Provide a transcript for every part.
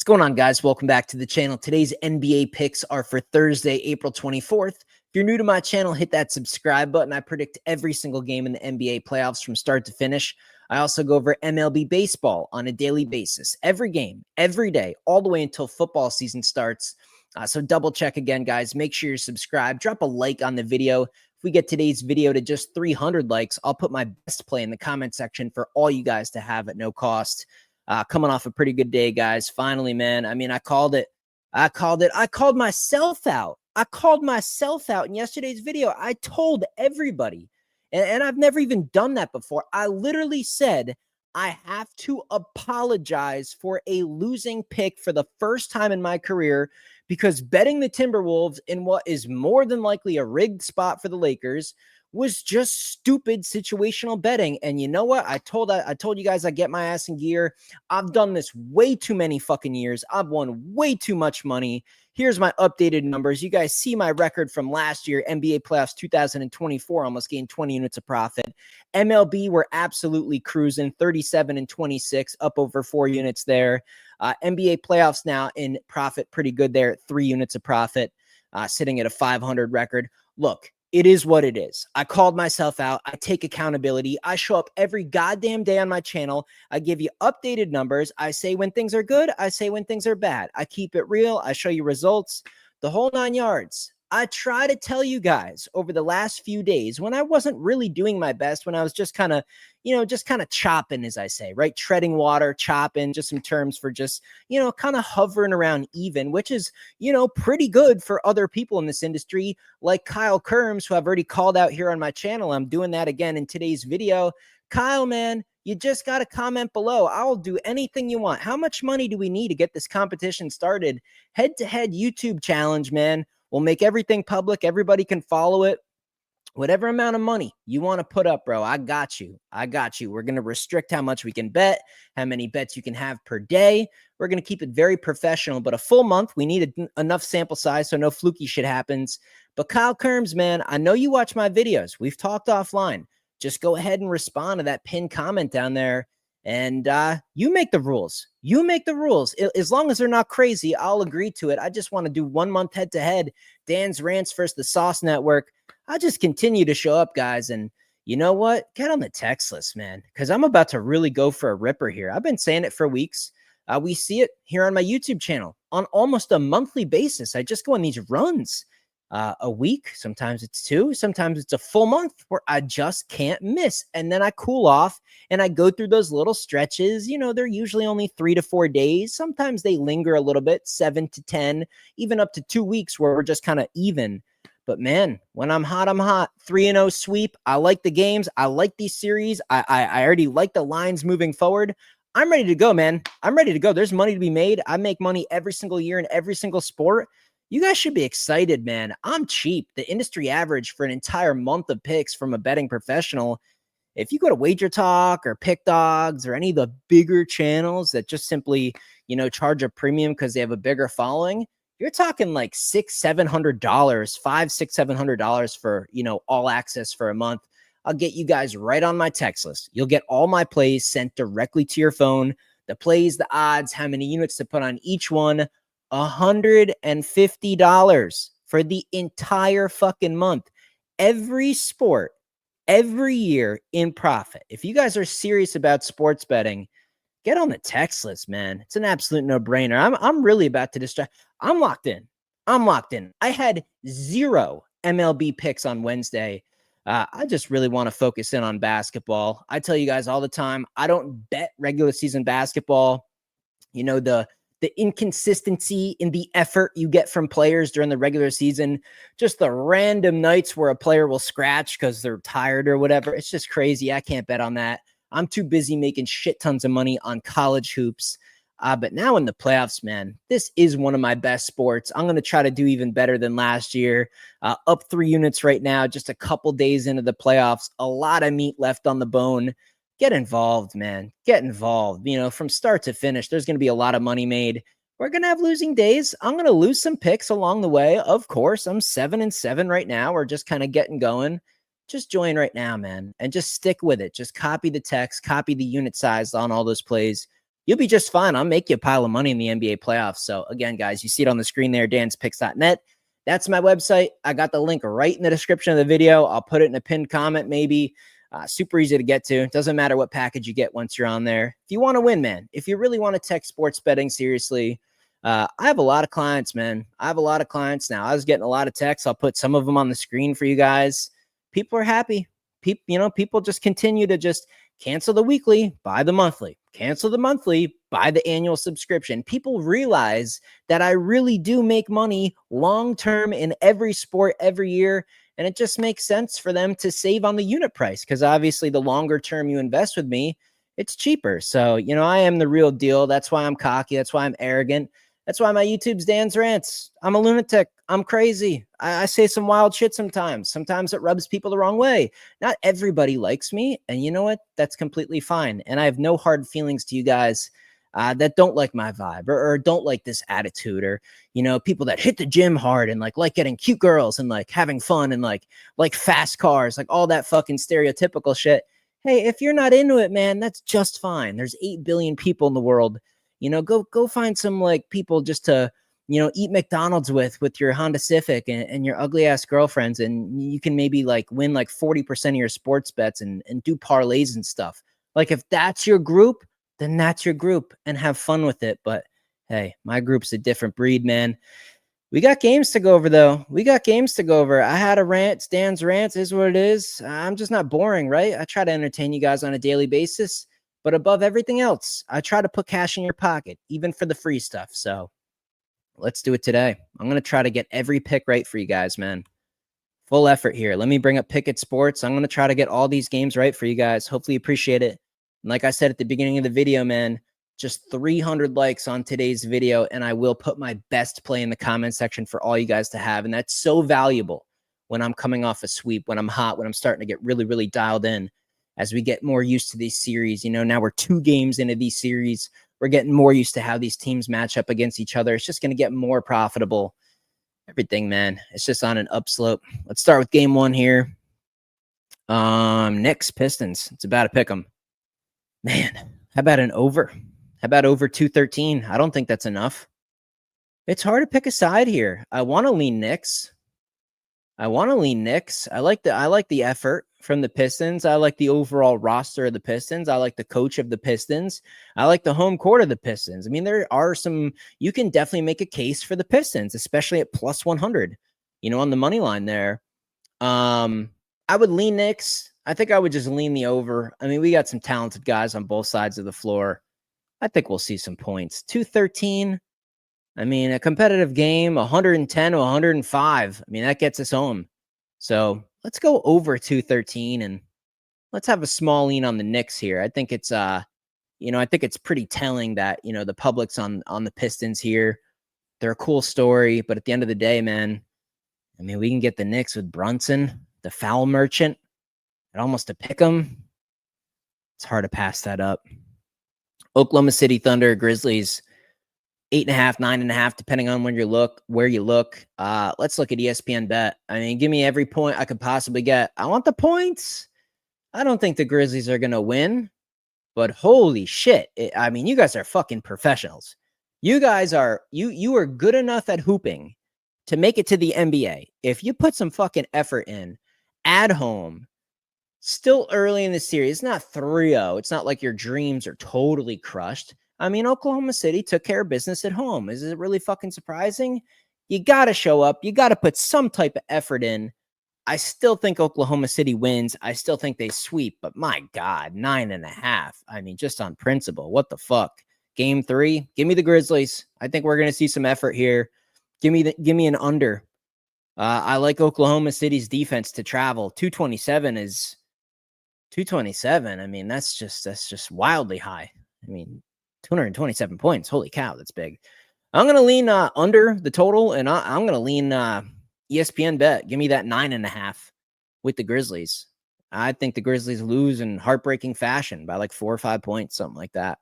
What's going on, guys? Welcome back to the channel. Today's NBA picks are for Thursday, April 24th. If you're new to my channel, hit that subscribe button. I predict every single game in the NBA playoffs from start to finish. I also go over MLB baseball on a daily basis. Every game, every day, all the way until football season starts. So double check again, guys. Make sure you're subscribed. Drop a like on the video. If we get today's video to just 300 likes, I'll put my best play in the comment section for all you guys to have at no cost. Coming off a pretty good day, guys. Finally, man. I mean, I called it. I called myself out. I called myself out in yesterday's video. I told everybody, and I've never even done that before. I literally said, I have to apologize for a losing pick for the first time in my career because betting the Timberwolves in what is more than likely a rigged spot for the Lakers was just stupid situational betting. And you know what? I told you guys I get my ass in gear. I've done this way too many fucking years. I've won way too much money. Here's my updated numbers. You guys see my record from last year, NBA playoffs 2024, almost gained 20 units of profit. MLB, we're absolutely cruising, 37 and 26, up over 4 units there. NBA playoffs now in profit, pretty good there, 3 units of profit, sitting at a 500 record. Look, it is what it is. I called myself out. I take accountability. I show up every goddamn day on my channel. I give you updated numbers. I say when things are good. I say when things are bad. I keep it real. I show you results, the whole 9 yards. I try to tell you guys over the last few days when I wasn't really doing my best, when I was just kind of, chopping, as I say, right? Treading water, chopping, just some terms for just, kind of hovering around even, which is, pretty good for other people in this industry, like Kyle KIRMS, who I've already called out here on my channel. I'm doing that again in today's video. Kyle, man, you just got to comment below. I'll do anything you want. How much money do we need to get this competition started? Head-to-head YouTube challenge, man. We'll make everything public. Everybody can follow it. Whatever amount of money you want to put up, bro, I got you. I got you. We're going to restrict how much we can bet, how many bets you can have per day. We're going to keep it very professional, but a full month, we need enough sample size so no fluky shit happens. But Kyle KIRMS, man, I know you watch my videos. We've talked offline. Just go ahead and respond to that pinned comment down there. And you make the rules. You make the rules. As long as they're not crazy, I'll agree to it. I just want to do 1 month head-to-head. Dan's Rants versus the Sauce Network. I just continue to show up, guys. And you know what? Get on the text list, man, because I'm about to really go for a ripper here. I've been saying it for weeks. We see it here on my YouTube channel on almost a monthly basis. I just go on these runs. A week, sometimes it's 2, sometimes it's a full month where I just can't miss. And then I cool off and I go through those little stretches. They're usually only 3 to 4 days. Sometimes they linger a little bit, 7 to 10, even up to 2 weeks where we're just kind of even. But man, when I'm hot, I'm hot. 3-0 sweep. I like the games. I like these series. I already like the lines moving forward. I'm ready to go, man. I'm ready to go. There's money to be made. I make money every single year in every single sport. You guys should be excited, man. I'm cheap. The industry average for an entire month of picks from a betting professional, if you go to Wager Talk or Pick Dogs or any of the bigger channels that just simply, charge a premium because they have a bigger following, you're talking like $600-700, $500-700 for, all access for a month. I'll get you guys right on my text list. You'll get all my plays sent directly to your phone. The plays, the odds, how many units to put on each one. $150 for the entire fucking month. Every sport, every year in profit. If you guys are serious about sports betting, get on the text list, man. It's an absolute no-brainer. I'm really about to distract. I'm locked in. I had 0 MLB picks on Wednesday. I just really want to focus in on basketball. I tell you guys all the time, I don't bet regular season basketball. The inconsistency in the effort you get from players during the regular season, just the random nights where a player will scratch because they're tired or whatever. It's just crazy. I can't bet on that. I'm too busy making shit tons of money on college hoops. But now in the playoffs, man, this is one of my best sports. I'm going to try to do even better than last year. Up 3 units right now, just a couple days into the playoffs. A lot of meat left on the bone. Get involved, man. Get involved. From start to finish, there's going to be a lot of money made. We're going to have losing days. I'm going to lose some picks along the way. Of course, I'm 7-7 right now. We're just kind of getting going. Just join right now, man, and just stick with it. Just copy the text, copy the unit size on all those plays. you'll be just fine. I'll make you a pile of money in the NBA playoffs. So again, guys, you see it on the screen there, danspicks.net. That's my website. I got the link right in the description of the video. I'll put it in a pinned comment maybe. Super easy to get to. It doesn't matter what package you get once you're on there. If you want to win, man, if you really want to take sports betting seriously, I have a lot of clients, man. I have a lot of clients now. I was getting a lot of texts. I'll put some of them on the screen for you guys. People are happy. People just continue to just cancel the weekly, buy the monthly, cancel the monthly, buy the annual subscription. People realize that I really do make money long-term in every sport every year. And it just makes sense for them to save on the unit price because obviously the longer term you invest with me, it's cheaper. So, I am the real deal. That's why I'm cocky. That's why I'm arrogant. That's why my YouTube's Dan's Rants. I'm a lunatic. I'm crazy. I say some wild shit sometimes. Sometimes it rubs people the wrong way. Not everybody likes me. And you know what? That's completely fine. And I have no hard feelings to you guys that don't like my vibe or don't like this attitude or, people that hit the gym hard and like getting cute girls and like having fun and like fast cars, like all that fucking stereotypical shit. Hey, if you're not into it, man, that's just fine. There's 8 billion people in the world. Go find some like people just to, eat McDonald's with your Honda Civic and your ugly ass girlfriends. And you can maybe like win like 40% of your sports bets and do parlays and stuff. Like if that's your group, then that's your group and have fun with it. But hey, my group's a different breed, man. We got games to go over, though. We got games to go over. I had a rant. Dan's Rants is what it is. I'm just not boring, right? I try to entertain you guys on a daily basis. But above everything else, I try to put cash in your pocket, even for the free stuff. So let's do it today. I'm going to try to get every pick right for you guys, man. Full effort here. Let me bring up Pick It Sports. I'm going to try to get all these games right for you guys. Hopefully you appreciate it. And like I said at the beginning of the video, man, just 300 likes on today's video, and I will put my best play in the comment section for all you guys to have. And that's so valuable when I'm coming off a sweep, when I'm hot, when I'm starting to get really, really dialed in. As we get more used to these series, now we're 2 games into these series. We're getting more used to how these teams match up against each other. It's just going to get more profitable. Everything, man. It's just on an upslope. Let's start with game 1 here. Knicks Pistons. It's about to pick them. Man, how about an over? How about over 213? I don't think that's enough. It's hard to pick a side here. I want to lean Knicks. I like the effort from the Pistons. I like the overall roster of the Pistons. I like the coach of the Pistons. I like the home court of the Pistons. I mean, there are some, you can definitely make a case for the Pistons, especially at plus 100, on the money line there. I would lean Knicks. I think I would just lean the over. I mean, we got some talented guys on both sides of the floor. I think we'll see some points. 213. I mean, a competitive game, 110 to 105. I mean, that gets us home. So let's go over 213 and let's have a small lean on the Knicks here. I think it's I think it's pretty telling that, the public's on the Pistons here. They're a cool story, but at the end of the day, man, I mean, we can get the Knicks with Brunson, the foul merchant, and almost to pick them. It's hard to pass that up. Oklahoma City Thunder, Grizzlies, 8.5, 9.5, depending on where you look. Let's look at ESPN Bet. I mean, give me every point I could possibly get. I want the points. I don't think the Grizzlies are going to win, but holy shit. I mean, you guys are fucking professionals. You guys are, you are good enough at hooping to make it to the NBA. If you put some fucking effort in at home, still early in the series, it's not 3-0. It's not like your dreams are totally crushed. I mean, Oklahoma City took care of business at home. Is it really fucking surprising? You got to show up. You got to put some type of effort in. I still think Oklahoma City wins. I still think they sweep, but my God, 9.5. I mean, just on principle, what the fuck? Game 3, give me the Grizzlies. I think we're going to see some effort here. Give me an under. I like Oklahoma City's defense to travel. 227 is 227. I mean, that's just wildly high. I mean, 227 points. Holy cow, that's big. I'm going to lean under the total, and I'm going to lean ESPN Bet. Give me that 9.5 with the Grizzlies. I think the Grizzlies lose in heartbreaking fashion by like 4 or 5 points, something like that.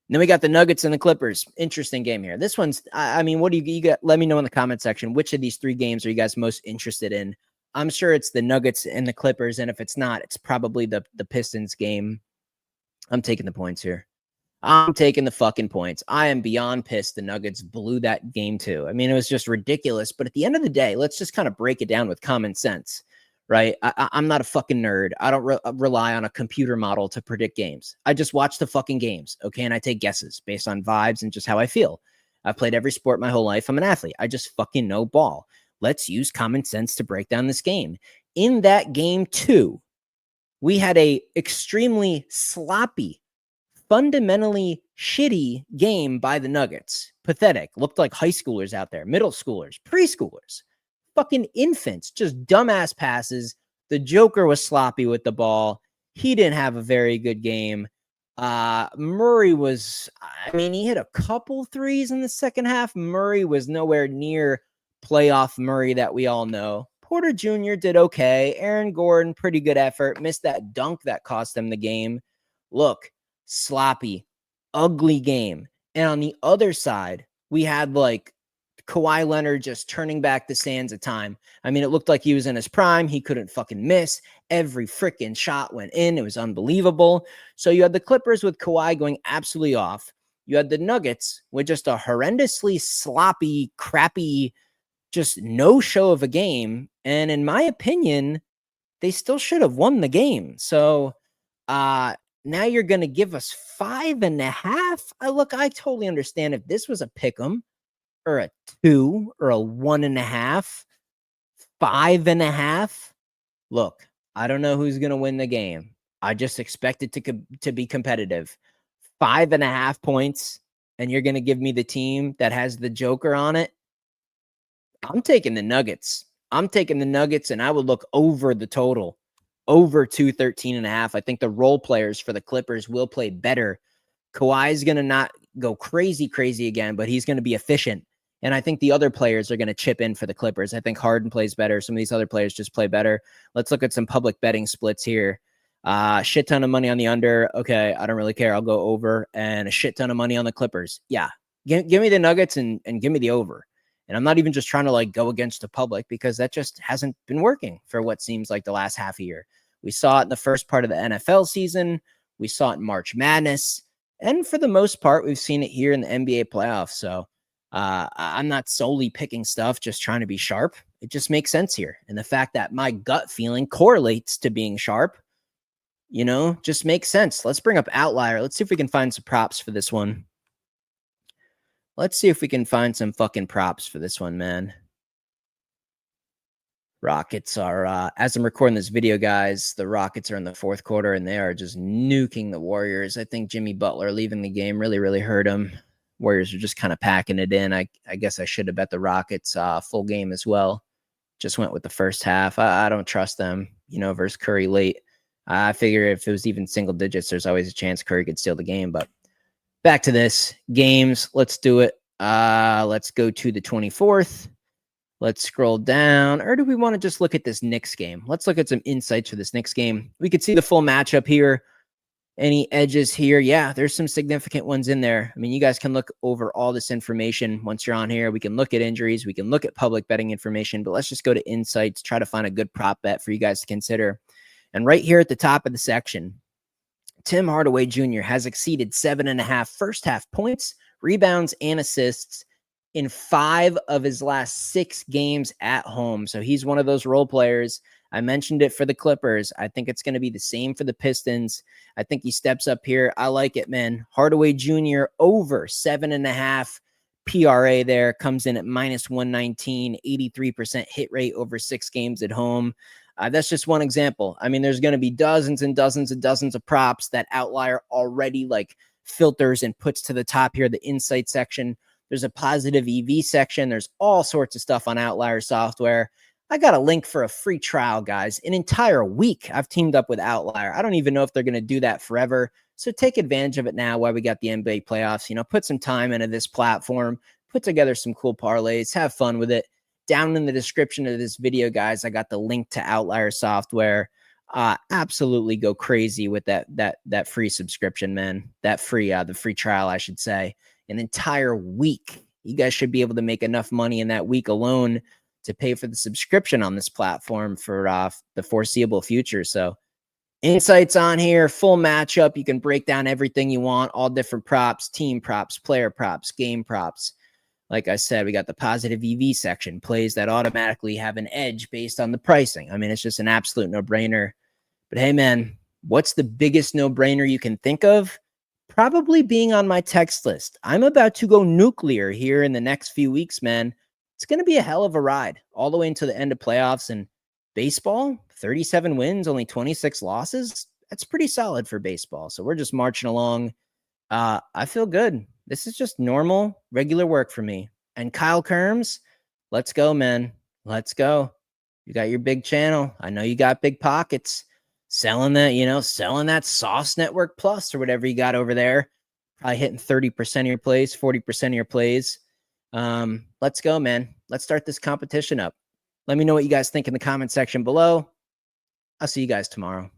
And then we got the Nuggets and the Clippers. Interesting game here. This one's, I mean, what do you got? Let me know in the comment section. Which of these 3 games are you guys most interested in? I'm sure it's the Nuggets and the Clippers. And if it's not, it's probably the Pistons game. I'm taking the points here. I'm taking the fucking points. I am beyond pissed the Nuggets blew that game too. I mean, it was just ridiculous. But at the end of the day, let's just kind of break it down with common sense, right? I'm not a fucking nerd. I don't rely on a computer model to predict games. I just watch the fucking games, okay? And I take guesses based on vibes and just how I feel. I've played every sport my whole life. I'm an athlete. I just fucking know ball. Let's use common sense to break down this game. In that game too, we had a extremely sloppy, fundamentally shitty game by the Nuggets. Pathetic. Looked like high schoolers out there, middle schoolers, preschoolers, fucking infants, just dumbass passes. The Joker was sloppy with the ball. He didn't have a very good game. Murray was, I mean, he hit a couple threes in the second half. Murray was nowhere near playoff Murray that we all know. Porter Jr. did okay. Aaron Gordon, pretty good effort. Missed that dunk that cost them the game. Look, sloppy, ugly game. And on the other side, we had like Kawhi Leonard just turning back the sands of time. I mean, it looked like he was in his prime. He couldn't fucking miss. Every freaking shot went in. It was unbelievable. So you had the Clippers with Kawhi going absolutely off. You had the Nuggets with just a horrendously sloppy, crappy, just no show of a game. And in my opinion, they still should have won the game. So now you're going to give us 5.5. I totally understand if this was a pick 'em or a 2 or a 1.5, 5.5. Look, I don't know who's going to win the game. I just expect it to be competitive. 5.5 points, and you're going to give me the team that has the Joker on it. I'm taking the Nuggets. I'm taking the Nuggets, and I would look over the total, over 213.5. I think the role players for the Clippers will play better. Kawhi is going to not go crazy again, but he's going to be efficient. And I think the other players are going to chip in for the Clippers. I think Harden plays better. Some of these other players just play better. Let's look at some public betting splits here. Shit ton of money on the under. Okay, I don't really care. I'll go over. And a shit ton of money on the Clippers. Yeah, give me the Nuggets and give me the over. And I'm not even just trying to like go against the public because that just hasn't been working for what seems like the last half a year. We saw it in the first part of the NFL season. We saw it in March Madness. And for the most part, we've seen it here in the NBA playoffs. So I'm not solely picking stuff, just trying to be sharp. It just makes sense here. And the fact that my gut feeling correlates to being sharp, just makes sense. Let's bring up Outlier. Let's see if we can find some props for this one. Let's see if we can find some fucking props for this one, man. Rockets are, as I'm recording this video, guys, the Rockets are in the fourth quarter, and they are just nuking the Warriors. I think Jimmy Butler leaving the game really hurt him. Warriors are just kind of packing it in. I guess I should have bet the Rockets full game as well. Just went with the first half. I don't trust them, versus Curry late. I figure if it was even single digits, there's always a chance Curry could steal the game. But back to this. Games. Let's do it. Let's go to the 24th. Let's scroll down. Or do we want to just look at this Knicks game? Let's look at some insights for this Knicks game. We could see the full matchup here. Any edges here? Yeah, there's some significant ones in there. I mean, you guys can look over all this information once you're on here. We can look at injuries. We can look at public betting information. But let's just go to insights, try to find a good prop bet for you guys to consider. And right here at the top of the section, Tim Hardaway Jr. has exceeded 7.5 first half points, rebounds, and assists in 5 of his last 6 games at home. So he's one of those role players. I mentioned it for the Clippers. I think it's going to be the same for the Pistons. I think he steps up here. I like it, man. Hardaway Jr. over 7.5 PRA there, comes in at minus 119, 83% hit rate over 6 games at home. That's just one example. I mean, there's going to be dozens and dozens and dozens of props that Outlier already like filters and puts to the top here, the insight section. There's a positive EV section. There's all sorts of stuff on Outlier software. I got a link for a free trial, guys. An entire week I've teamed up with Outlier. I don't even know if they're going to do that forever. So take advantage of it now while we got the NBA playoffs. Put some time into this platform, put together some cool parlays, have fun with it. Down in the description of this video, guys, I got the link to Outlier software. Absolutely go crazy with that free subscription, man. That free, the free trial, I should say. An entire week. You guys should be able to make enough money in that week alone to pay for the subscription on this platform for the foreseeable future. So Insights on here, full matchup. You can break down everything you want, all different props, team props, player props, game props. Like I said, we got the positive EV section, plays that automatically have an edge based on the pricing. I mean, it's just an absolute no-brainer. But hey, man, what's the biggest no-brainer you can think of? Probably being on my text list. I'm about to go nuclear here in the next few weeks, man. It's going to be a hell of a ride all the way until the end of playoffs. And baseball, 37 wins, only 26 losses. That's pretty solid for baseball. So we're just marching along. I feel good. This is just normal, regular work for me. And Kyle KIRMS, let's go, man. Let's go. You got your big channel. I know you got big pockets. Selling that, selling that Sauce Network Plus or whatever you got over there. Probably hitting 30% of your plays, 40% of your plays. Let's go, man. Let's start this competition up. Let me know what you guys think in the comment section below. I'll see you guys tomorrow.